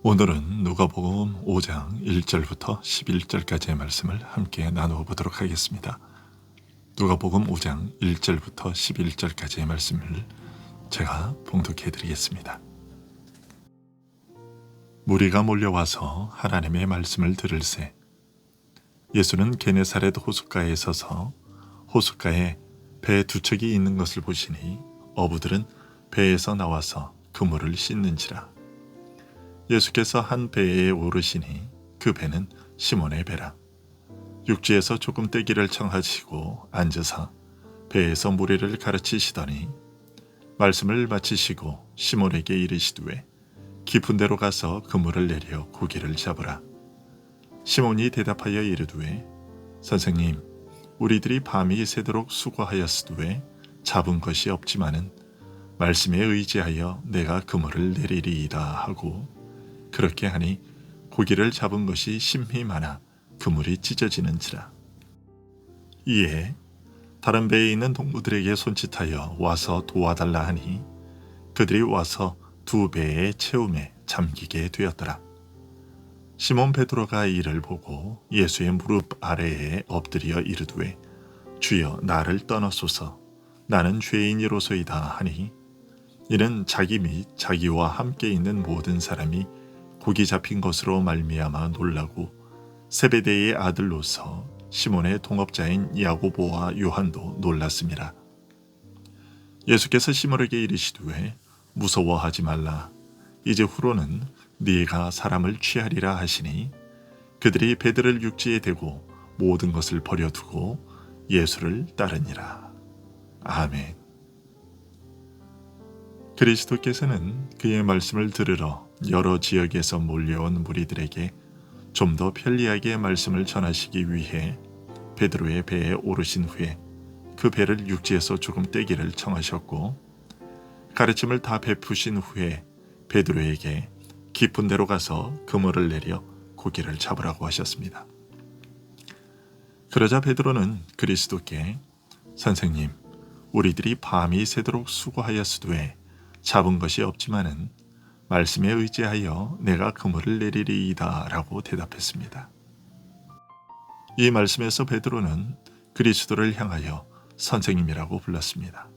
오늘은 누가복음 5장 1절부터 11절까지의 말씀을 함께 나누어 보도록 하겠습니다. 누가복음 5장 1절부터 11절까지의 말씀을 제가 봉독해 드리겠습니다. 무리가 몰려와서 하나님의 말씀을 들을새 예수는 게네사렛 호숫가에 서서 호숫가에 배 두 척이 있는 것을 보시니 어부들은 배에서 나와서 그물을 씻는지라. 예수께서 한 배에 오르시니 그 배는 시몬의 배라. 육지에서 조금 떼기를 청하시고 앉으사 배에서 무리를 가르치시더니 말씀을 마치시고 시몬에게 이르시되 깊은 데로 가서 그물을 내려 고기를 잡으라. 시몬이 대답하여 이르되 선생님, 우리들이 밤이 새도록 수고하였으되 잡은 것이 없지만은 말씀에 의지하여 내가 그물을 내리리이다 하고 그렇게 하니 고기를 잡은 것이 심히 많아 그물이 찢어지는지라. 이에 다른 배에 있는 동무들에게 손짓하여 와서 도와달라 하니 그들이 와서 두 배의 채움에 잠기게 되었더라. 시몬 베드로가 이를 보고 예수의 무릎 아래에 엎드려 이르되 주여 나를 떠나소서 나는 죄인이로소이다 하니 이는 자기 및 자기와 함께 있는 모든 사람이 고기 잡힌 것으로 말미암아 놀라고 세베대의 아들로서 시몬의 동업자인 야고보와 요한도 놀랐습니다. 예수께서 시몬에게 이르시되 무서워하지 말라. 이제 후로는 네가 사람을 취하리라 하시니 그들이 배들을 육지에 대고 모든 것을 버려두고 예수를 따르니라. 아멘. 그리스도께서는 그의 말씀을 들으러 여러 지역에서 몰려온 무리들에게 좀 더 편리하게 말씀을 전하시기 위해 베드로의 배에 오르신 후에 그 배를 육지에서 조금 떼기를 청하셨고 가르침을 다 베푸신 후에 베드로에게 깊은 데로 가서 그물을 내려 고기를 잡으라고 하셨습니다. 그러자 베드로는 그리스도께 선생님, 우리들이 밤이 새도록 수고하였으되 잡은 것이 없지만은 말씀에 의지하여 내가 그물을 내리리이다 라고 대답했습니다. 이 말씀에서 베드로는 그리스도를 향하여 선생님이라고 불렀습니다.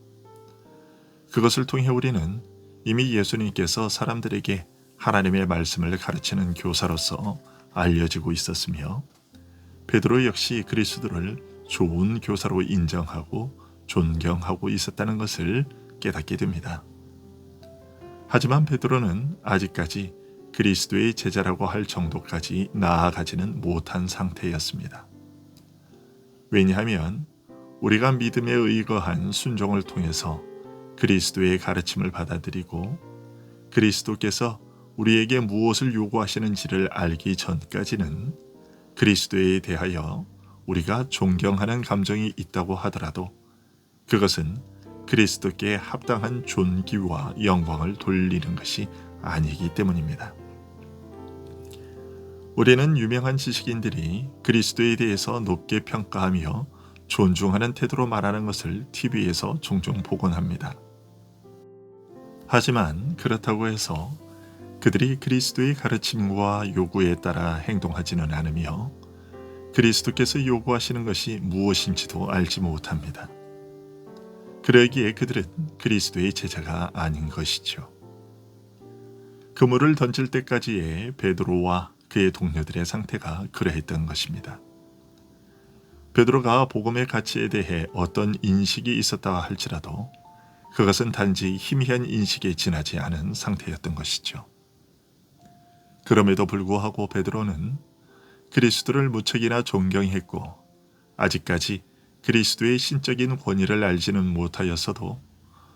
그것을 통해 우리는 이미 예수님께서 사람들에게 하나님의 말씀을 가르치는 교사로서 알려지고 있었으며 베드로 역시 그리스도를 좋은 교사로 인정하고 존경하고 있었다는 것을 깨닫게 됩니다. 하지만 베드로는 아직까지 그리스도의 제자라고 할 정도까지 나아가지는 못한 상태였습니다. 왜냐하면 우리가 믿음에 의거한 순종을 통해서 그리스도의 가르침을 받아들이고 그리스도께서 우리에게 무엇을 요구하시는지를 알기 전까지는 그리스도에 대하여 우리가 존경하는 감정이 있다고 하더라도 그것은 그리스도께 합당한 존귀와 영광을 돌리는 것이 아니기 때문입니다. 우리는 유명한 지식인들이 그리스도에 대해서 높게 평가하며 존중하는 태도로 말하는 것을 TV에서 종종 보곤 합니다. 하지만 그렇다고 해서 그들이 그리스도의 가르침과 요구에 따라 행동하지는 않으며 그리스도께서 요구하시는 것이 무엇인지도 알지 못합니다. 그러기에 그들은 그리스도의 제자가 아닌 것이죠. 그물을 던질 때까지의 베드로와 그의 동료들의 상태가 그러했던 것입니다. 베드로가 복음의 가치에 대해 어떤 인식이 있었다 할지라도 그것은 단지 희미한 인식에 지나지 않은 상태였던 것이죠. 그럼에도 불구하고 베드로는 그리스도를 무척이나 존경했고 아직까지 그리스도의 신적인 권위를 알지는 못하였어도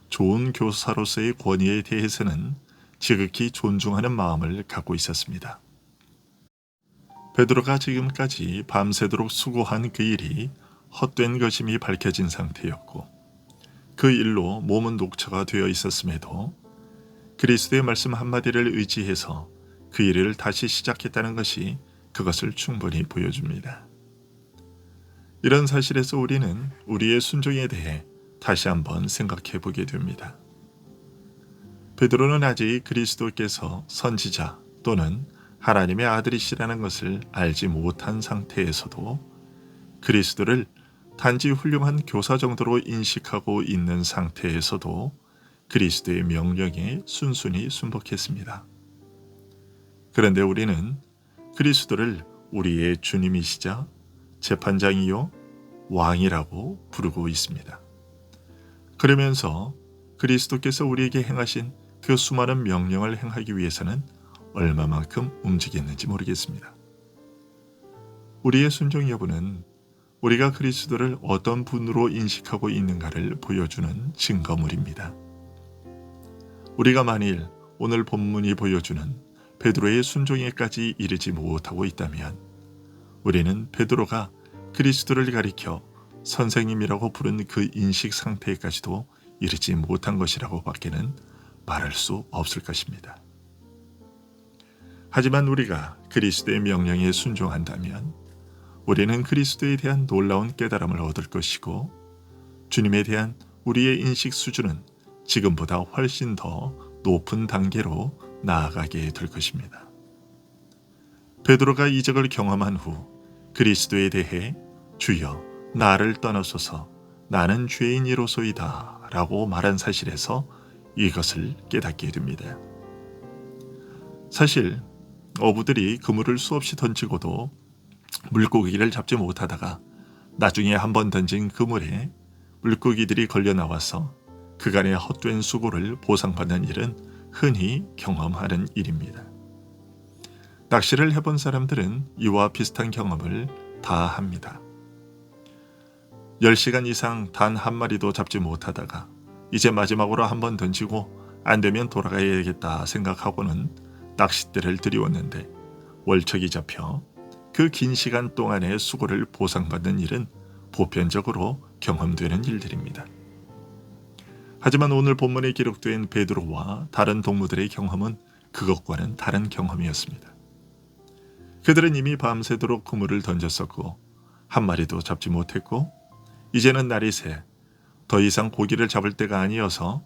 좋은 교사로서의 권위에 대해서는 지극히 존중하는 마음을 갖고 있었습니다. 베드로가 지금까지 밤새도록 수고한 그 일이 헛된 것임이 밝혀진 상태였고 그 일로 몸은 녹초가 되어 있었음에도 그리스도의 말씀 한마디를 의지해서 그 일을 다시 시작했다는 것이 그것을 충분히 보여줍니다. 이런 사실에서 우리는 우리의 순종에 대해 다시 한번 생각해 보게 됩니다. 베드로는 아직 그리스도께서 선지자, 또는 하나님의 아들이시라는 것을 알지 못한 상태에서도 그리스도를 단지 훌륭한 교사 정도로 인식하고 있는 상태에서도 그리스도의 명령에 순순히 순복했습니다. 그런데 우리는 그리스도를 우리의 주님이시자 재판장이요 왕이라고 부르고 있습니다. 그러면서 그리스도께서 우리에게 행하신 그 수많은 명령을 행하기 위해서는 얼마만큼 움직였는지 모르겠습니다. 우리의 순종 여부는 우리가 그리스도를 어떤 분으로 인식하고 있는가를 보여주는 증거물입니다. 우리가 만일 오늘 본문이 보여주는 베드로의 순종에까지 이르지 못하고 있다면 우리는 베드로가 그리스도를 가리켜 선생님이라고 부른 그 인식 상태에까지도 이르지 못한 것이라고 밖에는 말할 수 없을 것입니다. 하지만 우리가 그리스도의 명령에 순종한다면 우리는 그리스도에 대한 놀라운 깨달음을 얻을 것이고 주님에 대한 우리의 인식 수준은 지금보다 훨씬 더 높은 단계로 나아가게 될 것입니다. 베드로가 이적을 경험한 후 그리스도에 대해 주여 나를 떠나소서 나는 죄인이로소이다 라고 말한 사실에서 이것을 깨닫게 됩니다. 사실 어부들이 그물을 수없이 던지고도 물고기를 잡지 못하다가 나중에 한번 던진 그물에 물고기들이 걸려 나와서 그간의 헛된 수고를 보상받는 일은 흔히 경험하는 일입니다. 낚시를 해본 사람들은 이와 비슷한 경험을 다 합니다. 10시간 이상 단 한 마리도 잡지 못하다가 이제 마지막으로 한번 던지고 안 되면 돌아가야겠다 생각하고는 낚싯대를 들이웠는데 월척이 잡혀 그 긴 시간 동안의 수고를 보상받는 일은 보편적으로 경험되는 일들입니다. 하지만 오늘 본문에 기록된 베드로와 다른 동무들의 경험은 그것과는 다른 경험이었습니다. 그들은 이미 밤새도록 그물을 던졌었고 한 마리도 잡지 못했고 이제는 날이 새 더 이상 고기를 잡을 때가 아니어서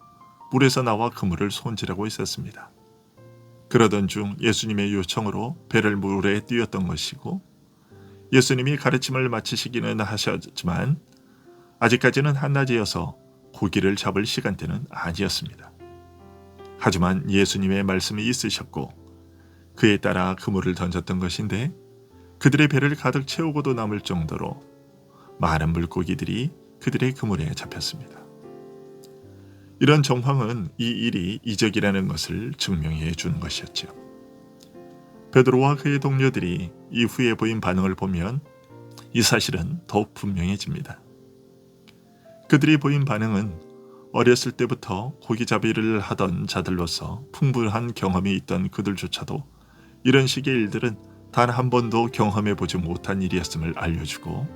물에서 나와 그물을 손질하고 있었습니다. 그러던 중 예수님의 요청으로 배를 물에 띄웠던 것이고 예수님이 가르침을 마치시기는 하셨지만 아직까지는 한낮이어서 고기를 잡을 시간대는 아니었습니다. 하지만 예수님의 말씀이 있으셨고 그에 따라 그물을 던졌던 것인데 그들의 배를 가득 채우고도 남을 정도로 많은 물고기들이 그들의 그물에 잡혔습니다. 이런 정황은 이 일이 이적이라는 것을 증명해 주는 것이었죠. 베드로와 그의 동료들이 이후에 보인 반응을 보면 이 사실은 더욱 분명해집니다. 그들이 보인 반응은 어렸을 때부터 고기잡이를 하던 자들로서 풍부한 경험이 있던 그들조차도 이런 식의 일들은 단 한 번도 경험해 보지 못한 일이었음을 알려주고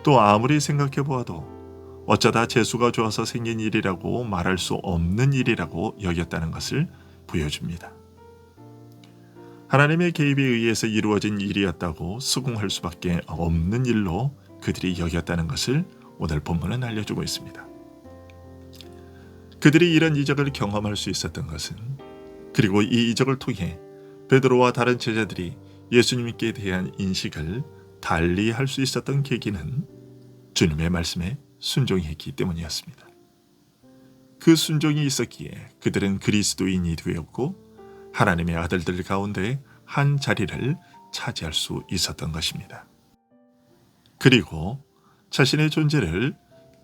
또 아무리 생각해 보아도 어쩌다 재수가 좋아서 생긴 일이라고 말할 수 없는 일이라고 여겼다는 것을 보여줍니다. 하나님의 개입에 의해서 이루어진 일이었다고 수긍할 수밖에 없는 일로 그들이 여겼다는 것을 오늘 본문은 알려주고 있습니다. 그들이 이런 이적을 경험할 수 있었던 것은 그리고 이 이적을 통해 베드로와 다른 제자들이 예수님께 대한 인식을 달리 할 수 있었던 계기는 주님의 말씀에 순종했기 때문이었습니다. 그 순종이 있었기에 그들은 그리스도인이 되었고 하나님의 아들들 가운데 한 자리를 차지할 수 있었던 것입니다. 그리고 자신의 존재를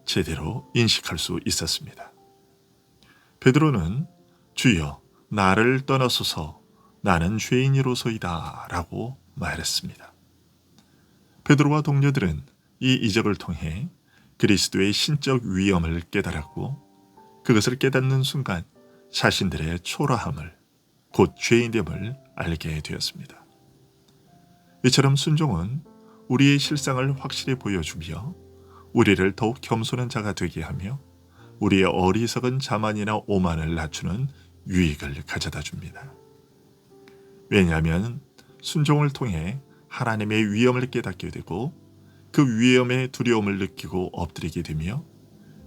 제대로 인식할 수 있었습니다. 베드로는 주여 나를 떠나소서 나는 죄인이로소이다 라고 말했습니다. 베드로와 동료들은 이 이적을 통해 그리스도의 신적 위엄을 깨달았고 그것을 깨닫는 순간 자신들의 초라함을 곧 죄인됨을 알게 되었습니다. 이처럼 순종은 우리의 실상을 확실히 보여주며 우리를 더욱 겸손한 자가 되게 하며 우리의 어리석은 자만이나 오만을 낮추는 유익을 가져다 줍니다. 왜냐하면 순종을 통해 하나님의 위엄을 깨닫게 되고 그 위엄의 두려움을 느끼고 엎드리게 되며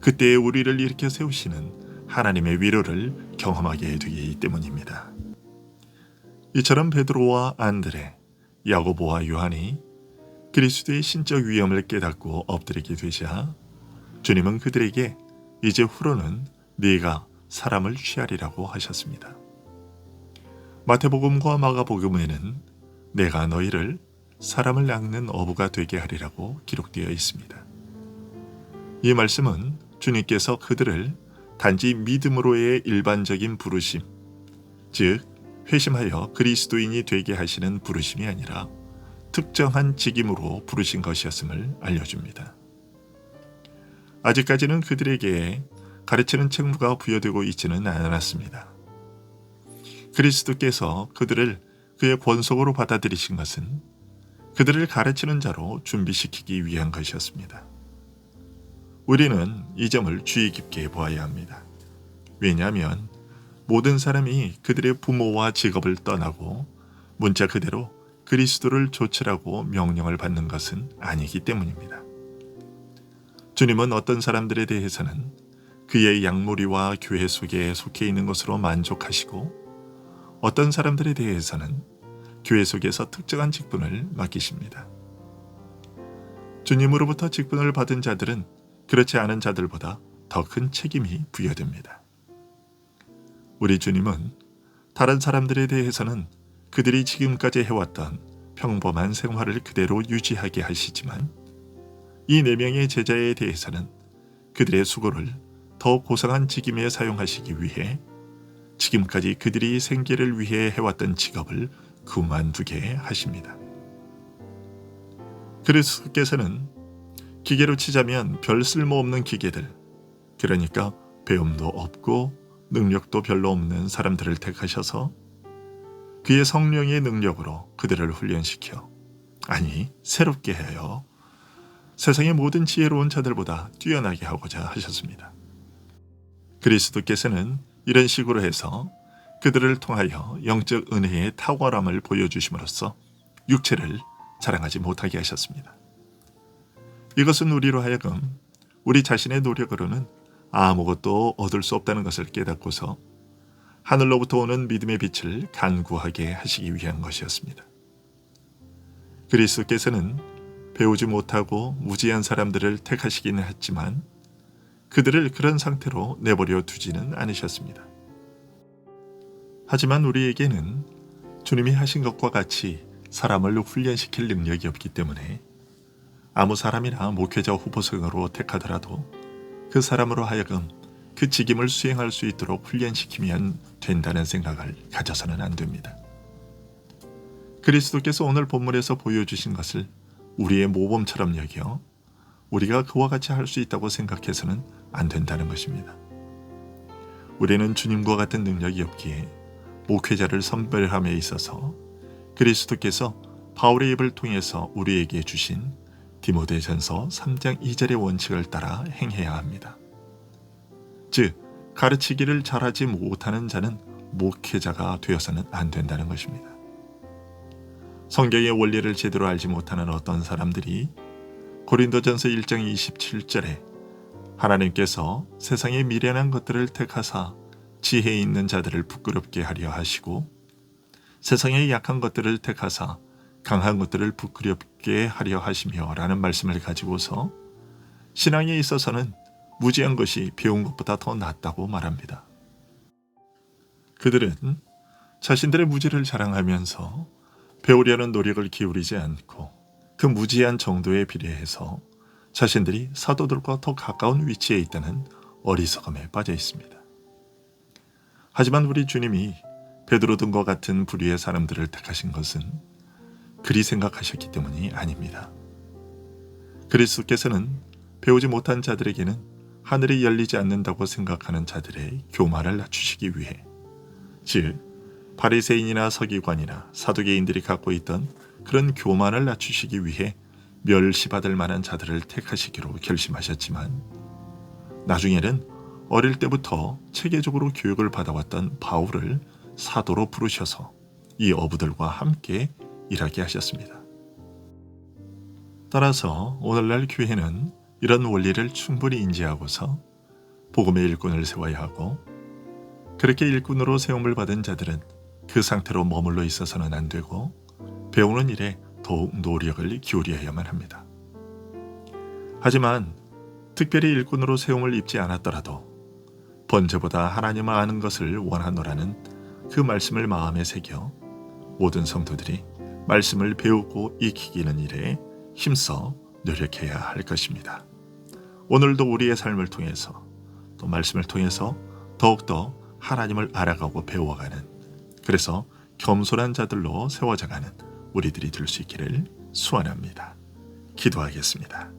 그때에 우리를 일으켜 세우시는 하나님의 위로를 경험하게 되기 때문입니다. 이처럼 베드로와 안드레, 야고보와 요한이 그리스도의 신적 위엄을 깨닫고 엎드리게 되자 주님은 그들에게 이제 후로는 네가 사람을 취하리라고 하셨습니다. 마태복음과 마가복음에는 내가 너희를 사람을 낚는 어부가 되게 하리라고 기록되어 있습니다. 이 말씀은 주님께서 그들을 단지 믿음으로의 일반적인 부르심, 즉 회심하여 그리스도인이 되게 하시는 부르심이 아니라 특정한 직임으로 부르신 것이었음을 알려줍니다. 아직까지는 그들에게 가르치는 책무가 부여되고 있지는 않았습니다. 그리스도께서 그들을 그의 권속으로 받아들이신 것은 그들을 가르치는 자로 준비시키기 위한 것이었습니다. 우리는 이 점을 주의 깊게 보아야 합니다. 왜냐하면 모든 사람이 그들의 부모와 직업을 떠나고 문자 그대로 그리스도를 좇으라고 명령을 받는 것은 아니기 때문입니다. 주님은 어떤 사람들에 대해서는 그의 양무리와 교회 속에 속해 있는 것으로 만족하시고 어떤 사람들에 대해서는 교회 속에서 특정한 직분을 맡기십니다. 주님으로부터 직분을 받은 자들은 그렇지 않은 자들보다 더 큰 책임이 부여됩니다. 우리 주님은 다른 사람들에 대해서는 그들이 지금까지 해왔던 평범한 생활을 그대로 유지하게 하시지만 이 4명의 제자에 대해서는 그들의 수고를 더 고상한 직임에 사용하시기 위해 지금까지 그들이 생계를 위해 해왔던 직업을 그만두게 하십니다. 그리스도께서는 기계로 치자면 별 쓸모없는 기계들, 그러니까 배움도 없고 능력도 별로 없는 사람들을 택하셔서 그의 성령의 능력으로 그들을 훈련시켜, 아니 새롭게 하여 세상의 모든 지혜로운 자들보다 뛰어나게 하고자 하셨습니다. 그리스도께서는 이런 식으로 해서 그들을 통하여 영적 은혜의 탁월함을 보여주심으로써 육체를 자랑하지 못하게 하셨습니다. 이것은 우리로 하여금 우리 자신의 노력으로는 아무것도 얻을 수 없다는 것을 깨닫고서 하늘로부터 오는 믿음의 빛을 간구하게 하시기 위한 것이었습니다. 그리스도께서는 배우지 못하고 무지한 사람들을 택하시기는 했지만 그들을 그런 상태로 내버려 두지는 않으셨습니다. 하지만 우리에게는 주님이 하신 것과 같이 사람을 훈련시킬 능력이 없기 때문에 아무 사람이나 목회자 후보생으로 택하더라도 그 사람으로 하여금 그 직임을 수행할 수 있도록 훈련시키면 된다는 생각을 가져서는 안 됩니다. 그리스도께서 오늘 본문에서 보여주신 것을 우리의 모범처럼 여겨 우리가 그와 같이 할 수 있다고 생각해서는 안 된다는 것입니다. 우리는 주님과 같은 능력이 없기에 목회자를 선별함에 있어서 그리스도께서 바울의 입을 통해서 우리에게 주신 디모데전서 3장 2절의 원칙을 따라 행해야 합니다. 즉, 가르치기를 잘하지 못하는 자는 목회자가 되어서는 안 된다는 것입니다. 성경의 원리를 제대로 알지 못하는 어떤 사람들이 고린도전서 1장 27절에 하나님께서 세상의 미련한 것들을 택하사 지혜 있는 자들을 부끄럽게 하려 하시고 세상의 약한 것들을 택하사 강한 것들을 부끄럽게 하려 하시며 라는 말씀을 가지고서 신앙에 있어서는 무지한 것이 배운 것보다 더 낫다고 말합니다. 그들은 자신들의 무지를 자랑하면서 배우려는 노력을 기울이지 않고 그 무지한 정도에 비례해서 자신들이 사도들과 더 가까운 위치에 있다는 어리석음에 빠져 있습니다. 하지만 우리 주님이 베드로 등과 같은 부류의 사람들을 택하신 것은 그리 생각하셨기 때문이 아닙니다. 그리스도께서는 배우지 못한 자들에게는 하늘이 열리지 않는다고 생각하는 자들의 교만을 낮추시기 위해, 즉 바리새인이나 서기관이나 사두개인들이 갖고 있던 그런 교만을 낮추시기 위해 멸시받을 만한 자들을 택하시기로 결심하셨지만 나중에는 어릴 때부터 체계적으로 교육을 받아왔던 바울을 사도로 부르셔서 이 어부들과 함께 일하게 하셨습니다. 따라서 오늘날 교회는 이런 원리를 충분히 인지하고서 복음의 일꾼을 세워야 하고, 그렇게 일꾼으로 세움을 받은 자들은 그 상태로 머물러 있어서는 안 되고 배우는 일에 더욱 노력을 기울여야만 합니다. 하지만 특별히 일꾼으로 세움을 입지 않았더라도 번제보다 하나님을 아는 것을 원하노라는 그 말씀을 마음에 새겨 모든 성도들이 말씀을 배우고 익히기는 일에 힘써 노력해야 할 것입니다. 오늘도 우리의 삶을 통해서 또 말씀을 통해서 더욱더 하나님을 알아가고 배워가는, 그래서 겸손한 자들로 세워져가는 우리들이 될 수 있기를 소원합니다. 기도하겠습니다.